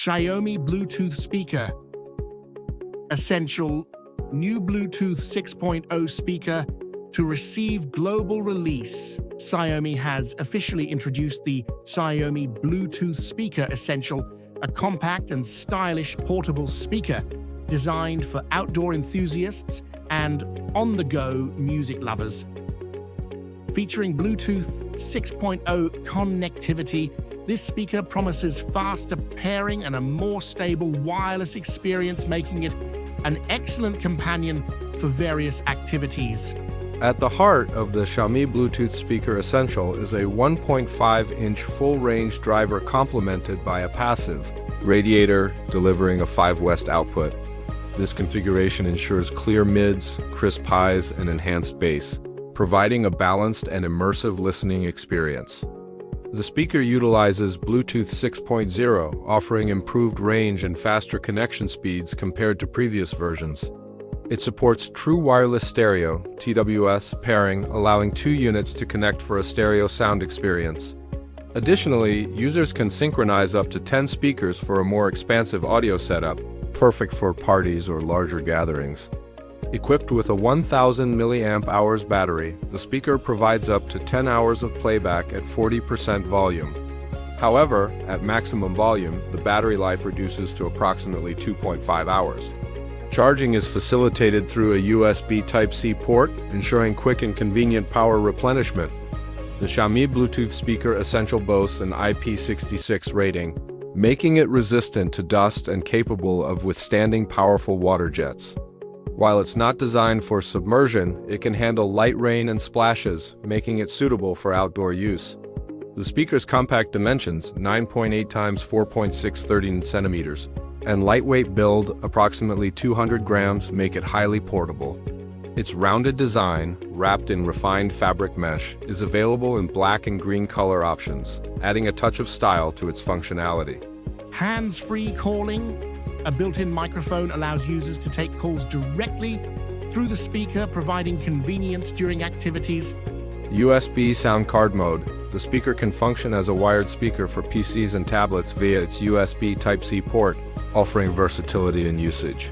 Xiaomi Bluetooth speaker. Essential new Bluetooth 6.0 speaker to receive global release. Xiaomi has officially introduced the Xiaomi Bluetooth Speaker Essential, a compact and stylish portable speaker designed for outdoor enthusiasts and on-the-go music lovers. Featuring Bluetooth 6.0 connectivity, this speaker promises faster pairing and a more stable wireless experience, making it an excellent companion for various activities. At the heart of the Xiaomi Bluetooth Speaker Essential is a 1.5-inch full-range driver complemented by a passive radiator delivering a 5W output. This configuration ensures clear mids, crisp highs, and enhanced bass, providing a balanced and immersive listening experience. The speaker utilizes Bluetooth 6.0, offering improved range and faster connection speeds compared to previous versions. It supports true wireless stereo (TWS) pairing, allowing 2 units to connect for a stereo sound experience. Additionally, users can synchronize up to 10 speakers for a more expansive audio setup, perfect for parties or larger gatherings. Equipped with a 1000 mAh battery, the speaker provides up to 10 hours of playback at 40% volume. However, at maximum volume, the battery life reduces to approximately 2.5 hours. Charging is facilitated through a USB Type-C port, ensuring quick and convenient power replenishment. The Xiaomi Bluetooth Speaker Essential boasts an IP66 rating, making it resistant to dust and capable of withstanding powerful water jets. While it's not designed for submersion, it can handle light rain and splashes, making it suitable for outdoor use. The speaker's compact dimensions, 9.8 x 4.6 13 centimeters, and lightweight build, approximately 200 grams, make it highly portable. Its rounded design, wrapped in refined fabric mesh, is available in black and green color options, adding a touch of style to its functionality. Hands-free calling. A built-in microphone allows users to take calls directly through the speaker, providing convenience during activities. USB sound card mode. The speaker can function as a wired speaker for PCs and tablets via its USB Type-C port, offering versatility in usage.